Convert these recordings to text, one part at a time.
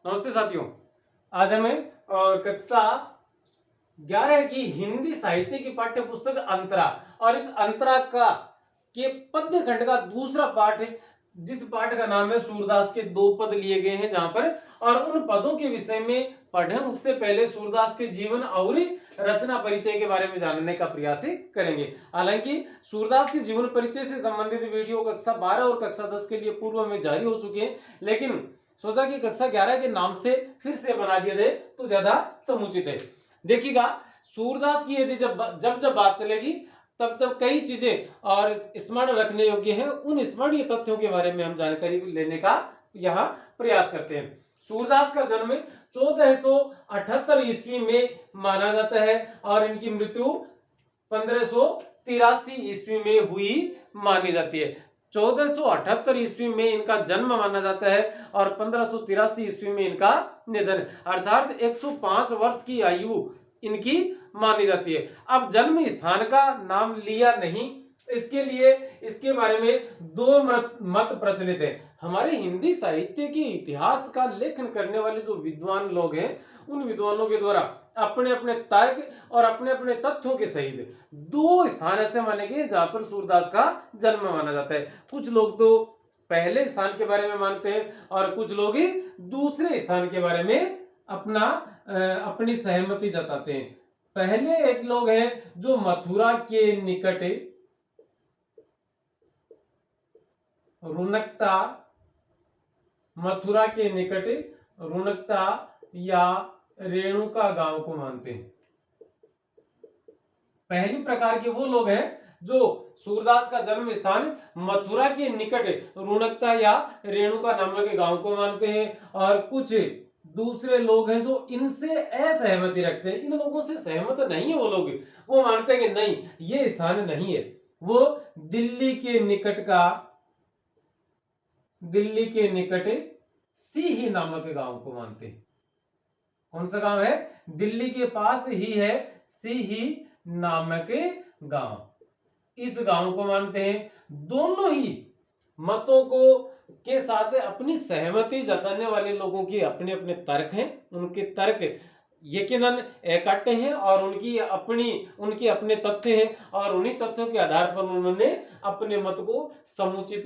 नमस्ते साथियों। आज हमें और कक्षा 11 की हिंदी साहित्य की पाठ्य पुस्तक अंतरा और इस अंतरा का के पद्य खंड का दूसरा पाठ है, जिस पाठ का नाम है सूरदास के दो पद लिए गए हैं जहां पर, और उन पदों के विषय में पढ़ें उससे पहले सूरदास के जीवन और रचना परिचय के बारे में जानने का प्रयास करेंगे। हालांकि सूरदास के जीवन परिचय से संबंधित वीडियो कक्षा 12 और कक्षा 10 के लिए पूर्व में जारी हो चुके हैं, लेकिन सोचा कि कक्षा 11 के नाम से फिर से बना दिया जाए तो ज्यादा समुचित है। देखिएगा, सूरदास की यदि जब बात चलेगी तब तब कई चीजें और स्मरण रखने योग्य हैं, उन स्मरणीय तथ्यों के बारे में हम जानकारी लेने का यहाँ प्रयास करते हैं। सूरदास का जन्म 1478 ईस्वी में माना जाता है और इनकी मृत्यु 1583 ईस्वी में हुई मानी जाती है। 1478 ईस्वी में इनका जन्म माना जाता है और 1583 ईस्वी में इनका निधन, अर्थात 105 वर्ष की आयु इनकी मानी जाती है। अब जन्म स्थान का नाम लिया नहीं, इसके लिए इसके बारे में दो मत प्रचलित है। हमारे हिंदी साहित्य के इतिहास का लेखन करने वाले जो विद्वान लोग हैं, उन विद्वानों के द्वारा अपने अपने तर्क और अपने अपने तथ्यों के सहित दो स्थान ऐसे माने गए जहां पर सूरदास का जन्म माना जाता है। कुछ लोग तो पहले स्थान के बारे में मानते हैं और कुछ लोग ही दूसरे स्थान के बारे में अपनी सहमति जताते हैं। पहले एक लोग हैं जो मथुरा के निकट रुनकता, मथुरा के निकट रुनकता या रेणुका गांव को मानते हैं। पहली प्रकार के वो लोग हैं जो सूरदास का जन्म स्थान मथुरा के निकट रुनकता या रेणुका नामक गांव को मानते हैं, और कुछ दूसरे लोग हैं जो इनसे असहमति रखते हैं। इन लोगों से सहमत नहीं है वो लोग, वो मानते हैं कि नहीं, ये स्थान नहीं है। वो दिल्ली के निकट सीही नामक गांव को मानते हैं। कौन सा गांव है? दिल्ली के पास ही है सीही नामक गांव, इस गांव को मानते हैं। दोनों ही मतों के साथ अपनी सहमति जताने वाले लोगों के अपने अपने तर्क हैं। उनके तर्क यकीनन इकट्ठे हैं और उनके अपने तथ्य हैं, और उन्हीं तथ्यों के आधार पर उन्होंने अपने मत को समुचित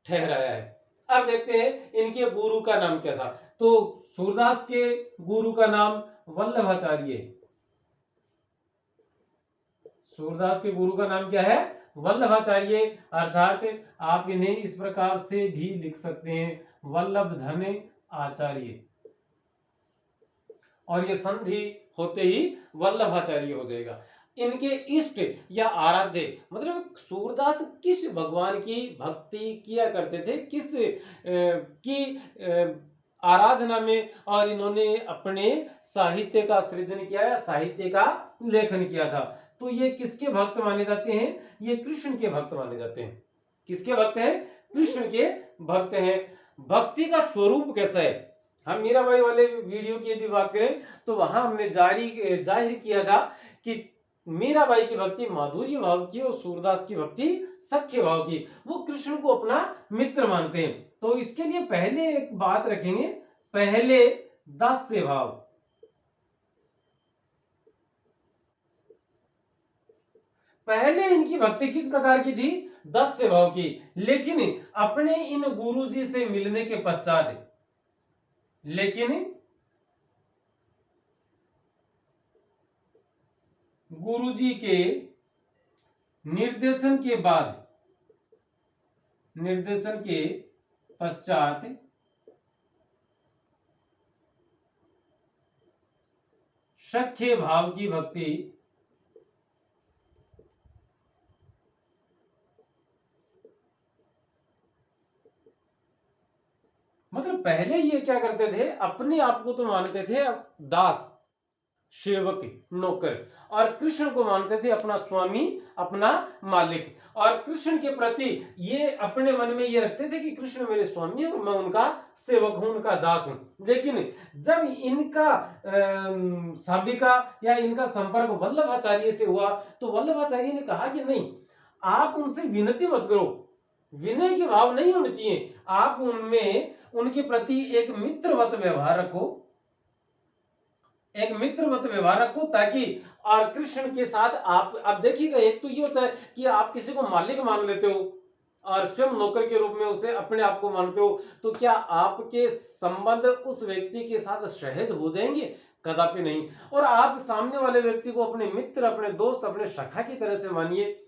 ठहराया है। अब देखते हैं इनके गुरु का नाम क्या था। तो सूरदास के गुरु का नाम वल्लभाचार्य है। सूरदास के गुरु का नाम क्या है? वल्लभाचार्य, अर्थात आप इन्हें इस प्रकार से भी लिख सकते हैं, वल्लभ धन आचार्य, और ये संधि होते ही वल्लभाचार्य हो जाएगा। इनके इष्ट या आराध्य, मतलब सूरदास किस भगवान की भक्ति किया करते थे, की आराधना में, और इन्होंने अपने साहित्य का सृजन किया या साहित्य का लेखन किया था। तो ये किसके भक्त माने जाते हैं? ये कृष्ण के भक्त माने जाते हैं। किसके भक्त हैं? कृष्ण के भक्त हैं। भक्ति का स्वरूप कैसा है? हम मीराबाई वाले वीडियो की यदि बात करें तो वहां हमने जाहिर किया था कि मीराबाई की भक्ति माधुर्य भाव की और सूरदास की भक्ति सख्य भाव की। वो कृष्ण को अपना मित्र मानते हैं। तो इसके लिए पहले एक बात रखेंगे, पहले दास्य भाव। पहले इनकी भक्ति किस प्रकार की थी? दास्य भाव की। लेकिन अपने इन गुरुजी से मिलने के पश्चात, गुरुजी के निर्देशन के पश्चात सख्य भाव की भक्ति मतलब पहले ये क्या करते थे, अपने आप को तो मानते थे दास, सेवक, नौकर, और कृष्ण को मानते थे अपना स्वामी, अपना मालिक, और कृष्ण के प्रति ये अपने मन में ये रखते थे कि कृष्ण मेरे स्वामी और मैं उनका सेवक हूं, उनका दास हूं। लेकिन जब इनका साबिका या इनका संपर्क वल्लभाचार्य से हुआ तो वल्लभाचार्य ने कहा कि नहीं, आप उनसे विनती मत करो, विनय के भाव नहीं होने चाहिए, आप उनमें उनके प्रति एक मित्रवत व्यवहार रखो, एक मित्रवत व्यवहार रखो, ताकि और कृष्ण के साथ आप देखिएगा, एक तो ये होता है कि आप किसी को मालिक मान लेते हो और स्वयं नौकर के रूप में उसे अपने आप को मानते हो, तो क्या आपके संबंध उस व्यक्ति के साथ सहज हो जाएंगे? कदापि नहीं। और आप सामने वाले व्यक्ति को अपने मित्र, अपने दोस्त, अपने सखा की तरह से मानिए।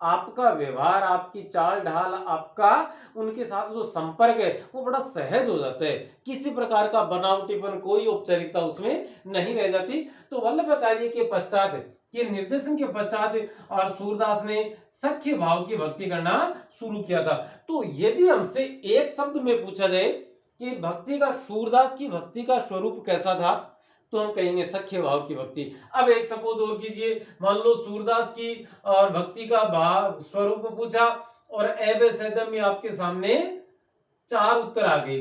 आपका व्यवहार, आपकी चाल ढाल, आपका उनके साथ जो संपर्क है वो बड़ा सहज हो जाता है, किसी प्रकार का बनावटीपन, कोई औपचारिकता उसमें नहीं रह जाती। तो वल्लभाचार्य के पश्चात, के निर्देशन के पश्चात और सूरदास ने सख्य भाव की भक्ति करना शुरू किया था। तो यदि हमसे एक शब्द में पूछा जाए कि भक्ति का, सूरदास की भक्ति का स्वरूप कैसा था, तो हम कहेंगे सख्य भाव की भक्ति। अब एक सपोज और कीजिए, मान लो सूरदास की और भक्ति का भाव स्वरूप पूछा और एबेसेदम में आपके सामने 4 उत्तर आ गए,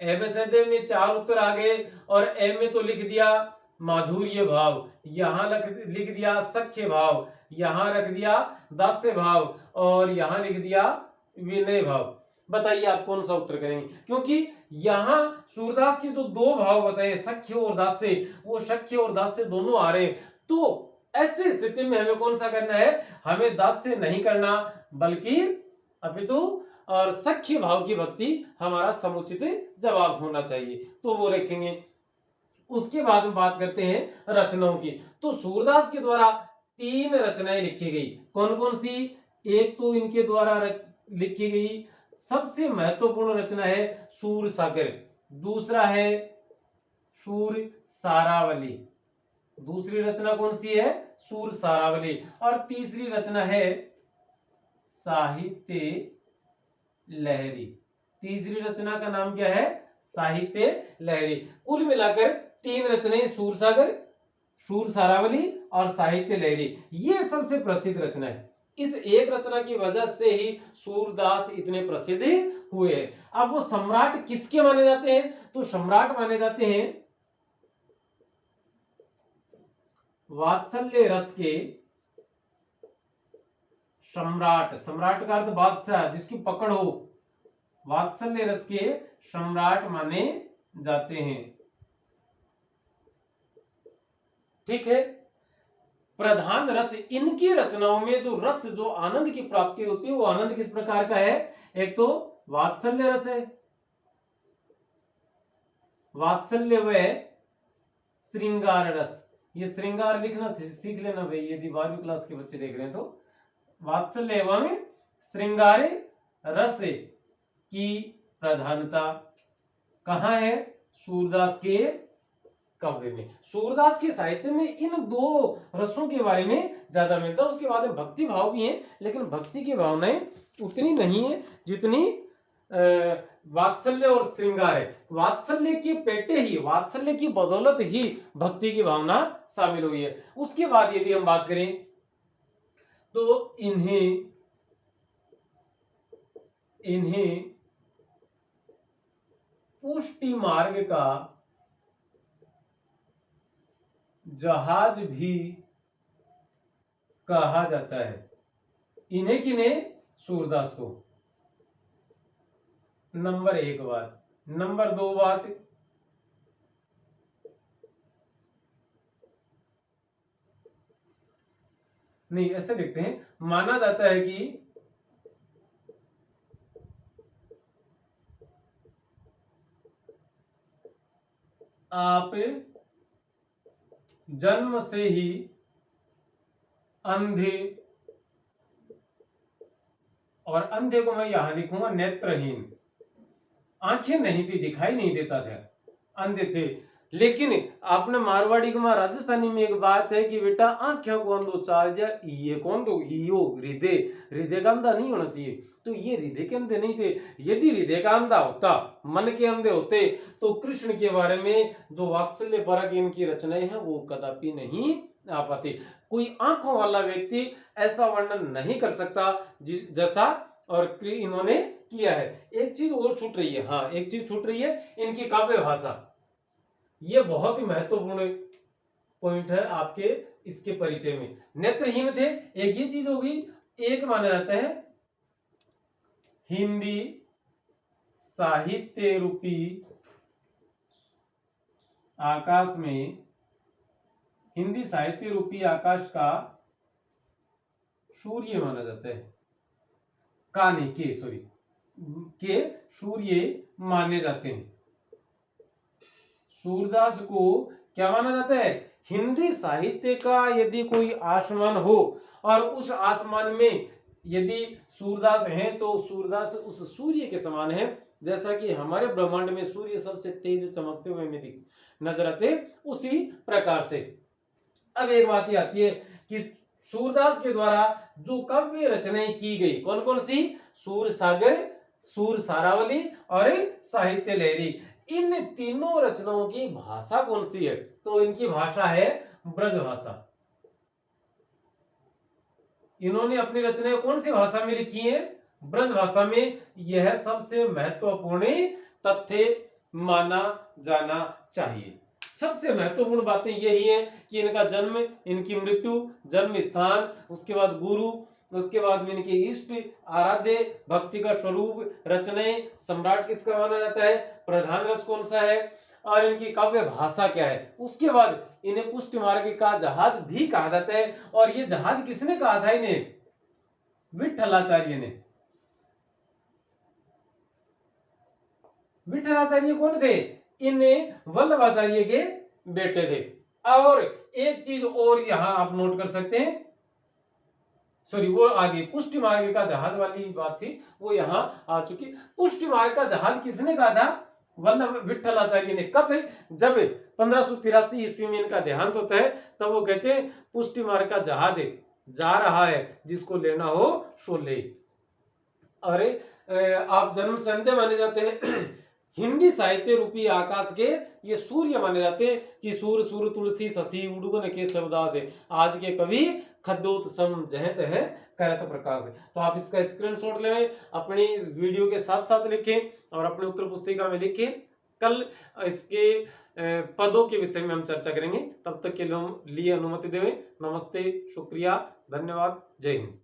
एबेसेदम में 4 उत्तर आ गए और ए में तो लिख दिया माधुर्य भाव, यहां लिख दिया सख्य भाव, यहां रख दिया दास्य भाव और यहां लिख दिया विनय भाव। बताइए आप कौन सा उत्तर करेंगे? क्योंकि यहां सूरदास के जो 2 भाव बताए, सख्य और दास्य, वो सख्य और दास्य दोनों आ रहे हैं। तो ऐसी स्थिति में हमें कौन सा करना है? हमें दास्य नहीं करना, बल्कि अपितु और सख्य भाव की भक्ति हमारा समुचित जवाब होना चाहिए, तो वो रखेंगे। उसके बाद में बात करते हैं रचनाओं की। तो सूरदास के द्वारा 3 रचनाएं लिखी गई, कौन कौन सी? एक तो इनके द्वारा लिखी गई सबसे महत्वपूर्ण रचना है सूर सागर, दूसरा है सूर सारावली, दूसरी रचना कौन सी है? सूर सारावली, और तीसरी रचना है साहित्य लहरी। तीसरी रचना का नाम क्या है? साहित्य लहरी। कुल मिलाकर 3 रचनाएं, सूर सागर, सूर सारावली और साहित्य लहरी, ये सबसे प्रसिद्ध रचना है। इस एक रचना की वजह से ही सूरदास इतने प्रसिद्ध हुए हैं। अब वो सम्राट किसके माने जाते हैं? तो सम्राट माने जाते हैं वात्सल्य रस के सम्राट, सम्राट का अर्थ बादशाह, जिसकी पकड़ हो, वात्सल्य रस के सम्राट माने जाते हैं। ठीक है। प्रधान रस इनकी रचनाओं में जो रस, जो आनंद की प्राप्ति होती है, वो आनंद किस प्रकार का है? एक तो वात्सल्य रस है, वात्सल्य व श्रृंगार रस। ये श्रृंगार लिखना सीख लेना भाई, यदि 12वीं क्लास के बच्चे देख रहे हैं तो। वात्सल्य एवं श्रृंगार रस की प्रधानता कहां है? सूरदास के काव्य में। सूरदास के साहित्य में इन 2 रसों के बारे में ज्यादा मिलता है। उसके बाद में भक्ति भाव भी है, लेकिन भक्ति की भावनाएं उतनी नहीं है जितनी वात्सल्य और श्रृंगार है। वात्सल्य की पेटे ही, वात्सल्य की बदौलत ही भक्ति की भावना शामिल हुई है। उसके बाद यदि हम बात करें तो इन्हें पुष्टि मार्ग का जहाज भी कहा जाता है। इन्हें किन्हें? सूरदास को। नंबर 1 बात। नंबर 2 बात, नहीं ऐसे लिखते हैं, माना जाता है कि आप जन्म से ही अंधे, और अंधे को मैं यहां लिखूंगा नेत्रहीन, आंखें नहीं थी, दिखाई नहीं देता था, अंधे थे। लेकिन आपने मारवाड़ी में, राजस्थानी में एक बात है कि बेटा आंखों को अंधो चाल जा, ये कौन दो इो हृदय, हृदय का अंधा नहीं होना चाहिए। तो ये हृदय के अंधे नहीं थे। यदि हृदय का अंधा होता, मन के अंधे होते, तो कृष्ण के बारे में जो वात्सल्य परक इनकी रचनाएं हैं वो कदापि नहीं आ पाती। कोई आंखों वाला व्यक्ति ऐसा वर्णन नहीं कर सकता जैसा और इन्होंने किया है। एक चीज और छूट रही है, हाँ एक चीज छूट रही है, इनकी काव्य भाषा। ये बहुत ही महत्वपूर्ण पॉइंट है आपके इसके परिचय में। नेत्रहीन थे, एक ये चीज होगी। एक माना जाता है हिंदी साहित्य रूपी आकाश में, हिंदी साहित्य रूपी आकाश का सूर्य माना जाता है। का नहीं, के सॉरी, के सूर्य माने जाते हैं। सूरदास को क्या माना जाता है? हिंदी साहित्य का यदि कोई आसमान हो और उस आसमान में यदि सूरदास हैं तो सूरदास उस सूर्य के समान है। जैसा कि हमारे ब्रह्मांड में सूर्य सबसे तेज चमकते हुए हमें नजर आते, उसी प्रकार से अब एक बात ये आती है कि सूरदास के द्वारा जो काव्य रचनाएं की गई, कौन कौन सी? सूर सागर, सूर सारावली और साहित्य लहरी। इन तीनों रचनाओं की भाषा कौन सी है? तो इनकी भाषा है ब्रज भाषा। इन्होंने अपनी रचनाएं कौन सी भाषा में लिखी है? ब्रज भाषा में। यह सबसे महत्वपूर्ण तथ्य माना जाना चाहिए। सबसे महत्वपूर्ण बातें यही है कि इनका जन्म, इनकी मृत्यु, जन्म स्थान, उसके बाद गुरु, उसके बाद में इनके इष्ट, आराध्य, भक्ति का स्वरूप, रचनाएं, सम्राट किसका माना जाता है, प्रधान रस कौन सा है, और इनकी काव्य भाषा क्या है। उसके बाद इन्हें पुष्ट मार्ग का जहाज भी कहा जाता है। और ये जहाज किसने कहा था इन्हें? विट्ठलाचार्य ने। विट्ठलाचार्य कौन थे? इन्हें वल्लभाचार्य के बेटे थे। और एक चीज और यहां आप नोट कर सकते हैं, सॉरी वो आगे पुष्टि मार्ग का जहाज वाली बात थी, वो यहां आ चुकी। पुष्टि मार्ग का जहाज किसने कहा था? वल्लभ विट्ठलाचार्य ने। कब? जब 1583 ईस्वी में इनका देहांत होता है, तब वो कहते हैं पुष्टि मार्ग का जहाज जा रहा है, जिसको लेना हो सो ले। अरे आप जन्म संध्या माने जाते हैं। हिंदी साहित्य रूपी आकाश के ये सूर्य माने जाते हैं कि सूर सूर तुलसी शशि उड़गन के शब्दास है, आज के कवि खद्योत सम जहत है करत प्रकाश है। तो आप इसका स्क्रीनशॉट लें, अपनी वीडियो के साथ साथ लिखें और अपने उत्तर पुस्तिका में लिखें। कल इसके पदों के विषय में हम चर्चा करेंगे। तब तक के लिए अनुमति देवें। नमस्ते, शुक्रिया, धन्यवाद, जय हिंद।